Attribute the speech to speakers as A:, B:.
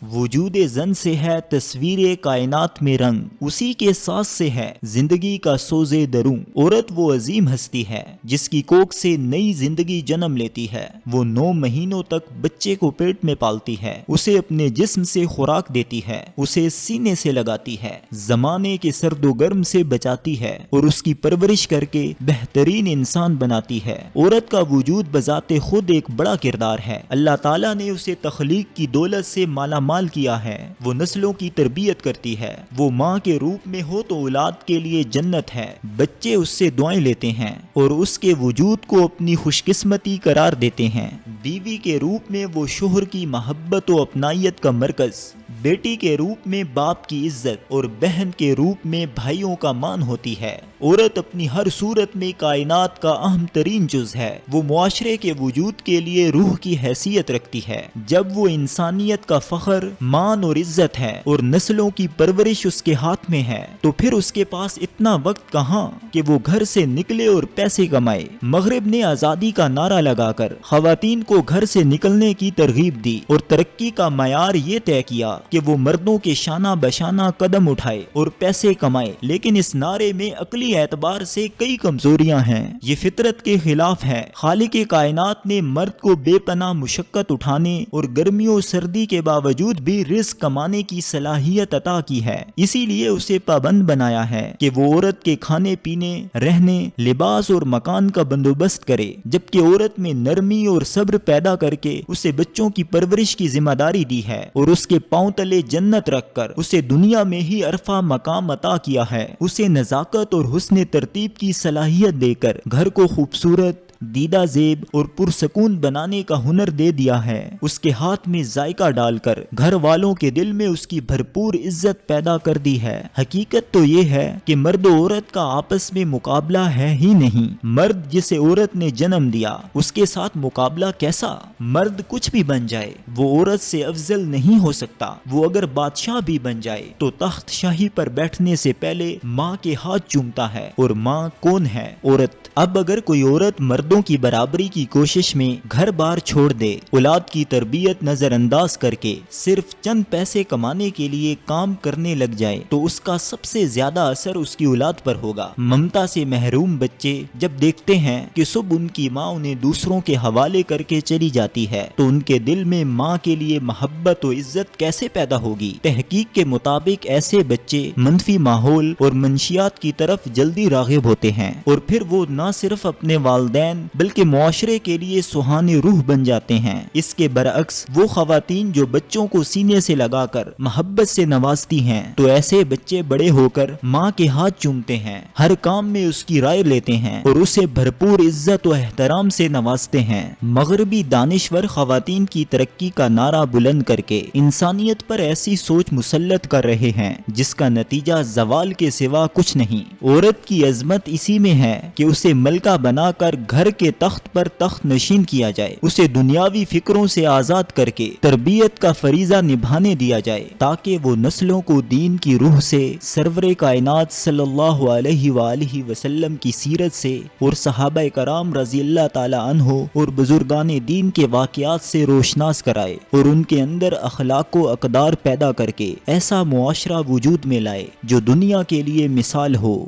A: وجود زن سے ہے تصویر کائنات میں رنگ، اسی کے ساز سے ہے زندگی کا سوز دروں۔ عورت وہ عظیم ہستی ہے جس کی کوکھ سے نئی زندگی جنم لیتی ہے۔ وہ 9 مہینوں تک بچے کو پیٹ میں پالتی ہے، اسے اپنے جسم سے خوراک دیتی ہے، اسے سینے سے لگاتی ہے، زمانے کے سرد و گرم سے بچاتی ہے اور اس کی پرورش کر کے بہترین انسان بناتی ہے۔ عورت کا وجود بذات خود ایک بڑا کردار ہے۔ اللہ تعالیٰ نے اسے تخلیق کی دولت سے مالا مال کیا ہے۔ وہ نسلوں کی تربیت کرتی ہے۔ وہ ماں کے روپ میں ہو تو اولاد کے لیے جنت ہے۔ بچے اس سے دعائیں لیتے ہیں اور اس کے وجود کو اپنی خوش قسمتی قرار دیتے ہیں۔ بیوی کے روپ میں وہ شوہر کی محبت و اپنائیت کا مرکز، بیٹی کے روپ میں باپ کی عزت اور بہن کے روپ میں بھائیوں کا مان ہوتی ہے۔ عورت اپنی ہر صورت میں کائنات کا اہم ترین جز ہے۔ وہ معاشرے کے وجود کے لیے روح کی حیثیت رکھتی ہے۔ جب وہ انسانیت کا فخر، مان اور عزت ہے اور نسلوں کی پرورش اس کے ہاتھ میں ہے، تو پھر اس کے پاس اتنا وقت کہاں کہ وہ گھر سے نکلے اور پیسے کمائے۔ مغرب نے آزادی کا نعرہ لگا کر خواتین کو گھر سے نکلنے کی ترغیب دی اور ترقی کا معیار یہ طے کیا کہ وہ مردوں کے شانہ بشانہ قدم اٹھائے اور پیسے کمائے، لیکن اس نعرے میں عقلی اعتبار سے کئی کمزوریاں ہیں۔ یہ فطرت کے خلاف ہے۔ خالق کائنات نے مرد کو بے پناہ مشقت اٹھانے اور گرمیوں و سردی کے باوجود بھی رزق کمانے کی صلاحیت عطا کی ہے۔ اسی لیے اسے پابند بنایا ہے کہ وہ عورت کے کھانے پینے، رہنے، لباس اور مکان کا بندوبست کرے، جبکہ عورت میں نرمی اور صبر پیدا کر کے اسے بچوں کی پرورش کی ذمہ داری دی ہے اور اس کے پاؤں تلے جنت رکھ کر اسے دنیا میں ہی عرفہ مقام عطا کیا ہے۔ اسے نزاکت اور حسن ترتیب کی صلاحیت دے کر گھر کو خوبصورت، دیدہ زیب اور پرسکون بنانے کا ہنر دے دیا ہے۔ اس کے ہاتھ میں ذائقہ ڈال کر گھر والوں کے دل میں اس کی بھرپور عزت پیدا کر دی ہے۔ حقیقت تو یہ ہے کہ مرد و عورت کا آپس میں مقابلہ ہے ہی نہیں۔ مرد جسے عورت نے جنم دیا، اس کے ساتھ مقابلہ کیسا؟ مرد کچھ بھی بن جائے، وہ عورت سے افضل نہیں ہو سکتا۔ وہ اگر بادشاہ بھی بن جائے تو تخت شاہی پر بیٹھنے سے پہلے ماں کے ہاتھ چومتا ہے، اور ماں کون ہے؟ عورت۔ اب اگر کوئی عورت مردوں کی برابری کی کوشش میں گھر بار چھوڑ دے، اولاد کی تربیت نظر انداز کر کے صرف چند پیسے کمانے کے لیے کام کرنے لگ جائے، تو اس کا سب سے زیادہ اثر اس کی اولاد پر ہوگا۔ ممتا سے محروم بچے جب دیکھتے ہیں کہ صبح ان کی ماں انہیں دوسروں کے حوالے کر کے چلی جاتی ہے، تو ان کے دل میں ماں کے لیے محبت و عزت کیسے پیدا ہوگی؟ تحقیق کے مطابق ایسے بچے منفی ماحول اور منشیات کی طرف جلدی راغب ہوتے ہیں، اور پھر وہ نہ صرف اپنے والدین بلکہ معاشرے کے لیے سہانے روح بن جاتے ہیں۔ اس کے برعکس وہ خواتین جو بچوں کو سینے سے لگا کر محبت سے نوازتی ہیں، تو ایسے بچے بڑے ہو کر ماں کے ہاتھ چومتے ہیں، ہر کام میں اس کی رائے لیتے ہیں اور اسے بھرپور عزت و احترام سے نوازتے ہیں۔ مغربی دانشور خواتین کی ترقی کا نعرہ بلند کر کے انسانیت پر ایسی سوچ مسلط کر رہے ہیں جس کا نتیجہ زوال کے سوا کچھ نہیں۔ عورت کی عظمت اسی میں ہے کہ اسے ملکہ بنا کر گھر کے تخت پر تخت نشین کیا جائے، اسے دنیاوی فکروں سے آزاد کر کے تربیت کا فریضہ نبھانے دیا جائے، تاکہ وہ نسلوں کو دین کی روح سے، سرور کائنات صلی اللہ علیہ وآلہ وسلم کی سیرت سے اور صحابہ کرام رضی اللہ تعالی عنہ اور بزرگان دین کے واقعات سے روشناس کرائے، اور ان کے اندر اخلاق و اقدار پیدا کر کے ایسا معاشرہ وجود میں لائے جو دنیا کے لیے مثال ہو۔